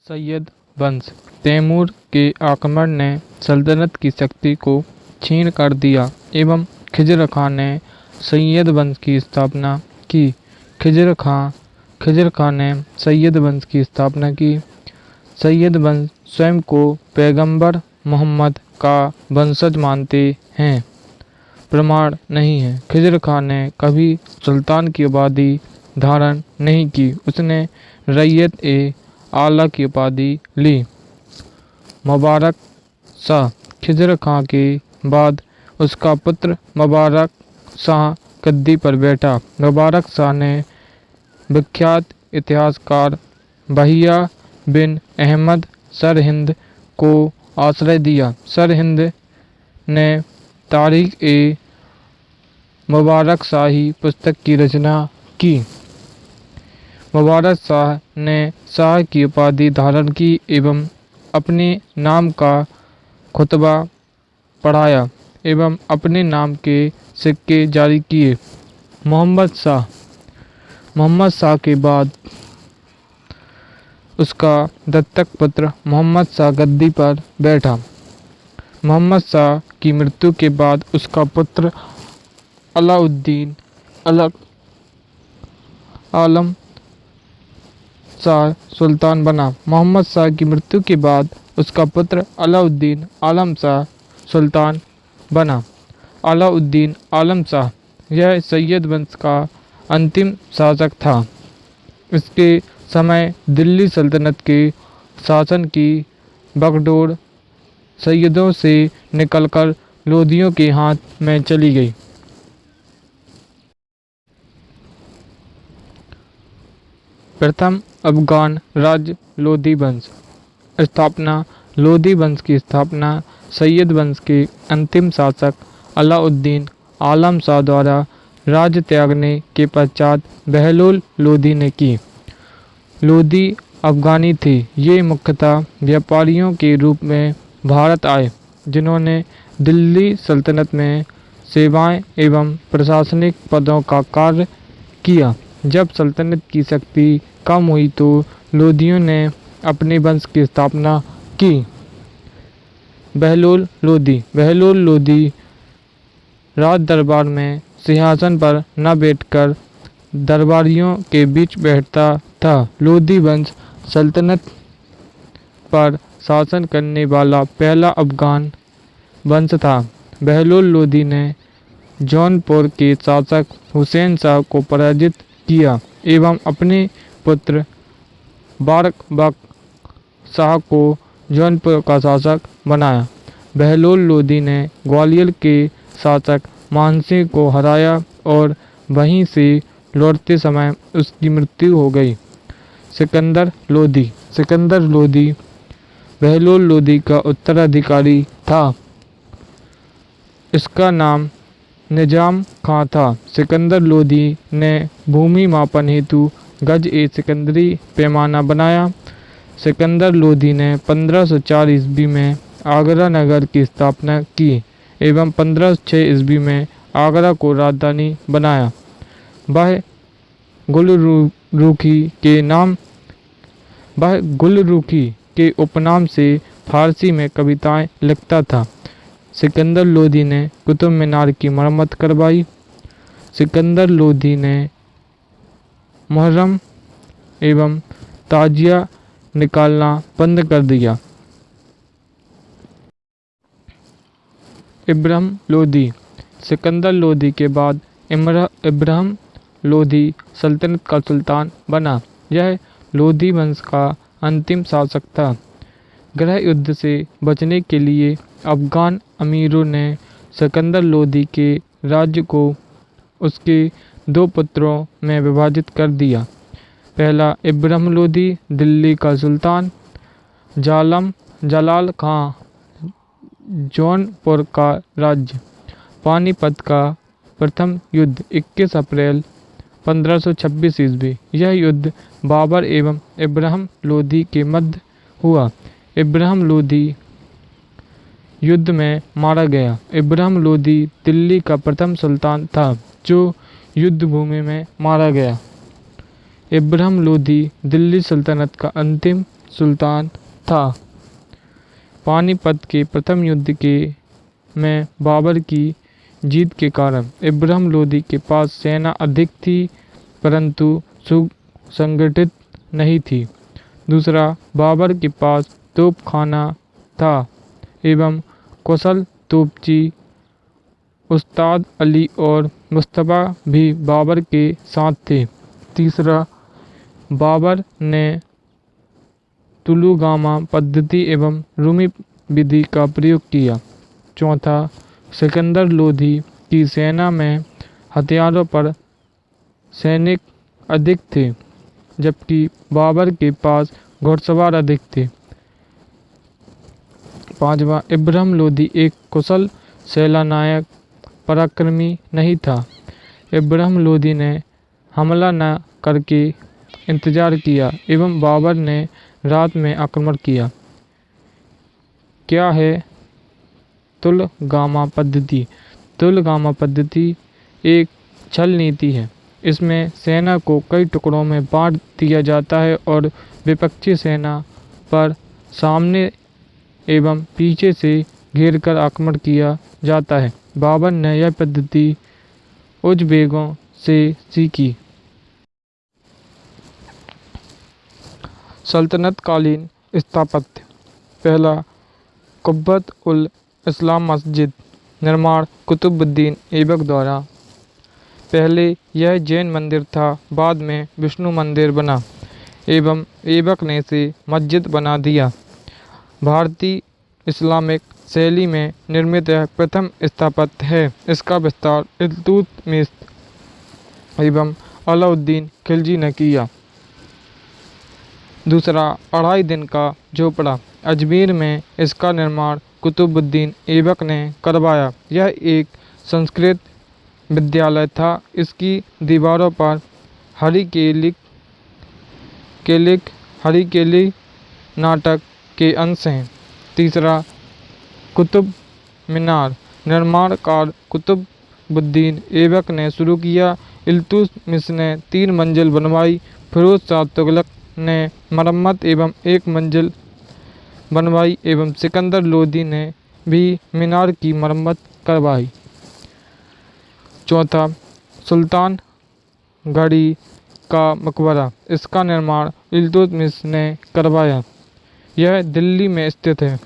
सैयद वंश तैमूर के आक्रमण ने सल्तनत की शक्ति को क्षीण कर दिया एवं खिज़र खां ने सैयद वंश की स्थापना की। खिज़र खां ने सैयद वंश की स्थापना की। सैयद वंश स्वयं को पैगंबर मोहम्मद का वंशज मानते हैं। प्रमाण नहीं है। खिज़र खां ने कभी सुल्तान की उपाधि धारण नहीं की। उसने रैयत ए आला की उपाधि ली। मुबारक शाह खिज़र खां के बाद उसका पुत्र मुबारक शाह गद्दी पर बैठा। मुबारक शाह ने विख्यात इतिहासकार बहिया बिन अहमद सरहिंद को आश्रय दिया। सरहिंद ने तारीख ए मुबारक शाही पुस्तक की रचना की। मुबारक शाह ने शाह की उपाधि धारण की एवं अपने नाम का खुतबा पढ़ाया एवं अपने नाम के सिक्के जारी किए। मोहम्मद शाह के बाद उसका दत्तक पुत्र मोहम्मद शाह गद्दी पर बैठा। मोहम्मद शाह की मृत्यु के बाद उसका पुत्र अलाउद्दीन आलम शाह सुल्तान बना। मोहम्मद शाह की मृत्यु के बाद उसका पुत्र अलाउद्दीन आलम शाह सुल्तान बना। अलाउद्दीन आलम शाह यह सैयद वंश का अंतिम शासक था। इसके समय दिल्ली सल्तनत के शासन की बागडोर सैयदों से निकलकर लोधियों के हाथ में चली गई। प्रथम अफगान राज्य लोधी वंश स्थापना। लोधी वंश की स्थापना सैयद वंश के अंतिम शासक अलाउद्दीन आलम शाह द्वारा राज्य त्यागने के पश्चात बहलोल लोधी ने की। लोधी अफगानी थे। ये मुख्यतः व्यापारियों के रूप में भारत आए, जिन्होंने दिल्ली सल्तनत में सेवाएं एवं प्रशासनिक पदों का कार्य किया। जब सल्तनत की शक्ति कम हुई तो लोधियों ने अपने वंश की स्थापना की। बहलोल लोधी राज दरबार में सिंहासन पर न बैठकर दरबारियों के बीच बैठता था। लोधी वंश सल्तनत पर शासन करने वाला पहला अफगान वंश था। बहलोल लोधी ने जौनपुर के शासक हुसैन शाह को पराजित किया एवं अपने पुत्र बारक बक शाह को जौनपुर का शासक बनाया। बहलोल लोधी ने ग्वालियर के शासक मानसिंह को हराया और वहीं से लौटते समय उसकी मृत्यु हो गई। सिकंदर लोधी बहलोल लोधी का उत्तराधिकारी था। इसका नाम निजाम खां था। सिकंदर लोधी ने भूमि मापन हेतु गज ए सिकंदरी पैमाना बनाया। सिकंदर लोधी ने 1504 ईस्वी में आगरा नगर की स्थापना की एवं 1506 ईस्वी में आगरा को राजधानी बनाया। वह गुलरुखी के उपनाम से फारसी में कविताएं लिखता था। सिकंदर लोधी ने कुतुब मीनार की मरम्मत करवाई। सिकंदर लोधी ने मुहर्रम एवं ताजिया निकालना बंद कर दिया। इब्राहिम लोधी सिकंदर लोधी के बाद इब्राहिम लोधी सल्तनत का सुल्तान बना। यह लोधी वंश का अंतिम शासक था। गृह युद्ध से बचने के लिए अफगान अमीरों ने सिकंदर लोधी के राज्य को उसके दो पुत्रों में विभाजित कर दिया। पहला इब्राहिम लोधी दिल्ली का सुल्तान, जलाल खां जौनपुर का राज्य। पानीपत का प्रथम युद्ध 21 अप्रैल 1526 ईस्वी। यह युद्ध बाबर एवं इब्राहिम लोधी के मध्य हुआ। इब्राहिम लोधी युद्ध में मारा गया। इब्राहिम लोधी दिल्ली का प्रथम सुल्तान था जो युद्ध भूमि में मारा गया। इब्राहिम लोधी दिल्ली सल्तनत का अंतिम सुल्तान था। पानीपत के प्रथम युद्ध के में बाबर की जीत के कारण इब्राहिम लोदी के पास सेना अधिक थी परंतु सुसंगठित नहीं थी। दूसरा, बाबर के पास तोपखाना था एवं कुशल तोपची उस्ताद अली और मुस्तफ़ा भी बाबर के साथ थे। तीसरा, बाबर ने तुलुगामा पद्धति एवं रूमी विधि का प्रयोग किया। चौथा, सिकंदर लोधी की सेना में हथियारों पर सैनिक अधिक थे जबकि बाबर के पास घुड़सवार अधिक थे। पांचवा, इब्राहिम लोदी एक कुशल सेनानायक पराक्रमी नहीं था। इब्राहिम लोदी ने हमला न करके इंतजार किया एवं बाबर ने रात में आक्रमण किया। क्या है तुलगामा पद्धति? तुलगामा पद्धति एक छल नीति है। इसमें सेना को कई टुकड़ों में बांट दिया जाता है और विपक्षी सेना पर सामने एवं पीछे से घेरकर आक्रमण किया जाता है। बाबर ने यह पद्धति उज़बेकों से सीखी। सल्तनत कालीन स्थापत्य। पहला, कुब्बत उल इस्लाम मस्जिद, निर्माण कुतुबुद्दीन ऐबक द्वारा। पहले यह जैन मंदिर था, बाद में विष्णु मंदिर बना एवं ऐबक ने इसे मस्जिद बना दिया। भारतीय इस्लामिक शैली में निर्मित यह प्रथम स्थापत्य है। इसका विस्तार इल्तुतमिश एवं अलाउद्दीन खिलजी ने किया। दूसरा, 2.5 दिन का झोपड़ा। अजमेर में इसका निर्माण कुतुबुद्दीन ऐबक ने करवाया। यह एक संस्कृत विद्यालय था। इसकी दीवारों पर हरिकेली नाटक के अंश हैं। तीसरा, कुतुब मीनार, निर्माणकार कुतुबुद्दीन ऐबक ने शुरू किया। इल्तुतमिश ने 3 मंजिल बनवाई। फिरोज शाह तुगलक ने मरम्मत एवं 1 मंजिल बनवाई एवं सिकंदर लोदी ने भी मीनार की मरम्मत करवाई। चौथा, सुल्तान गढ़ी का मकबरा। इसका निर्माण इल्तुतमिश ने करवाया। यह दिल्ली में स्थित है।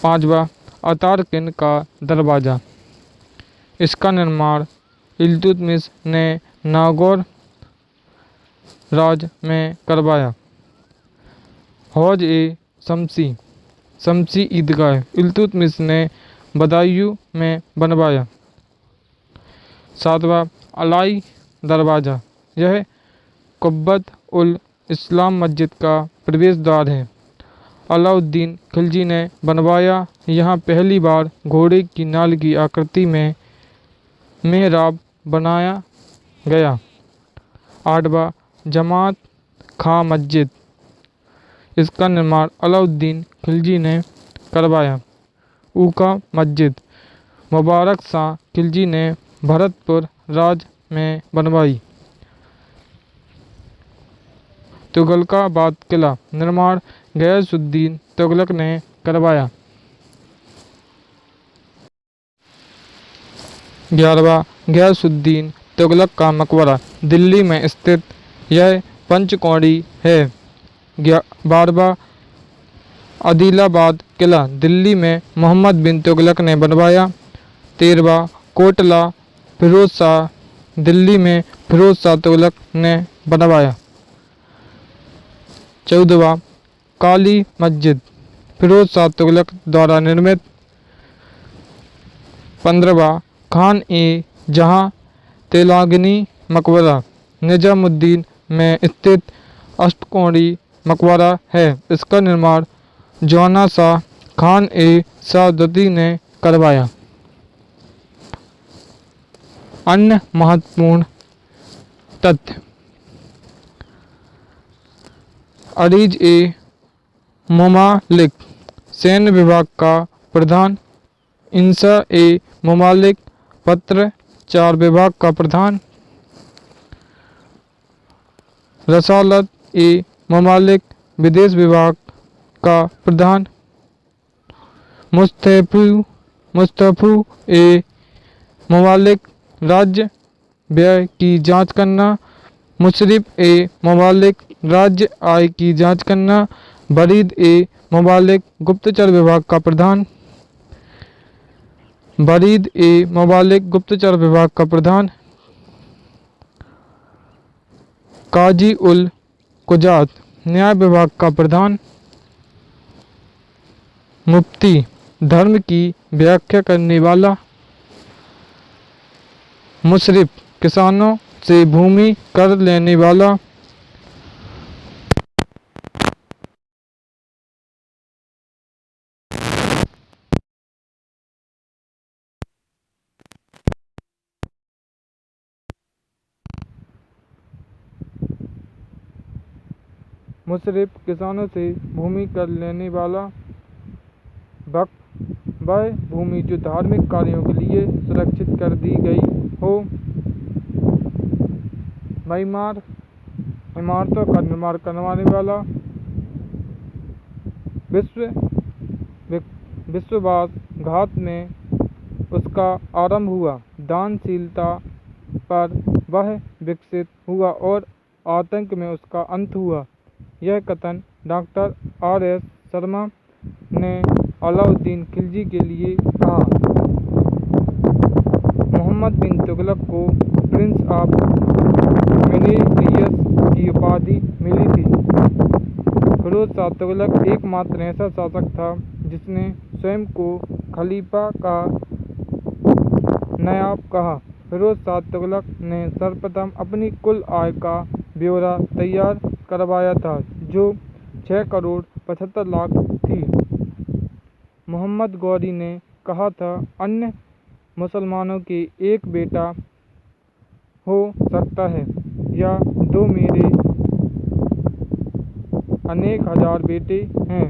पांचवा, अतारकिन का दरवाज़ा। इसका निर्माण इल्तुतमिश ने नागौर राज में करवाया। हौज ए शमसी ईदगाह इल्तुतमिश ने बदायूं में बनवाया। सातवां, अलाई दरवाज़ा। यह कुब्बत उल इस्लाम मस्जिद का प्रवेश द्वार है। अलाउद्दीन खिलजी ने बनवाया। यहाँ पहली बार घोड़े की नाल की आकृति में मेहराब बनाया गया। आठवां, जमात खां मस्जिद। इसका निर्माण अलाउद्दीन खिलजी ने करवाया। ऊका मस्जिद मुबारक शाह खिलजी ने भरतपुर राज में बनवाई। तुगलकाबाद किला, निर्माण गयासुद्दीन तुगलक ने करवाया। 11वां, गयासुद्दीन तुगलक का मकबरा, दिल्ली में स्थित यह पंचकोणी है। 12वां, आदिलाबाद किला, दिल्ली में मोहम्मद बिन तुगलक ने बनवाया। 13वां, कोटला फिरोज शाह, दिल्ली में फिरोज शाह तुगलक ने बनवाया। 14वां, काली मस्जिद, फिरोज शाह तुगलक द्वारा निर्मित। 15वां, खान ए जहां तेलागनी मकबरा, निजामुद्दीन में स्थित अष्टकोणी मकबरा है। इसका निर्माण जौना शाह खान ए सादती ने करवाया। अन्य महत्वपूर्ण तथ्य। अरीज ए ममालिक सैन्य विभाग का प्रधान। इंसा ए ममालिक पत्राचार विभाग का प्रधान। रसालत ए ममालिक विदेश विभाग का प्रधान। मुस्तफू ए ममालिक राज्य व्यय की जांच करना। मुशर्रिफ ए ममालिक राज्य आय की जांच करना। बरीद ए ममालिक गुप्तचर विभाग का प्रधान। बरीद ए ममालिक गुप्तचर विभाग का प्रधान। काजी उल कुजात न्याय विभाग का प्रधान। मुफ्ती धर्म की व्याख्या करने वाला। मुशर्रिफ किसानों से भूमि कर लेने वाला। मुशर्रिफ किसानों से भूमि कर लेने वाला। वक्फ वह भूमि जो धार्मिक कार्यों के लिए सुरक्षित कर दी गई हो। मईमार इमारतों का निर्माण करवाने वाला। विश्वास घात में उसका आरंभ हुआ। दानशीलता पर वह विकसित हुआ और आतंक में उसका अंत हुआ। यह कथन डॉक्टर R.S. शर्मा ने अलाउद्दीन खिलजी के लिए कहा। मोहम्मद बिन तुगलक को प्रिंस ऑफ मेनेलियस की उपाधि मिली थी। फिरोज शाह तुगलक एकमात्र ऐसा शासक था जिसने स्वयं को खलीफा का नायब कहा। फिरोज शाह तुगलक ने सर्वप्रथम अपनी कुल आय का ब्यौरा तैयार करवाया था जो 6,75,00,000 थी। मोहम्मद गौरी ने कहा था, अन्य मुसलमानों के एक बेटा हो सकता है या दो, मेरे अनेक हजार बेटे हैं।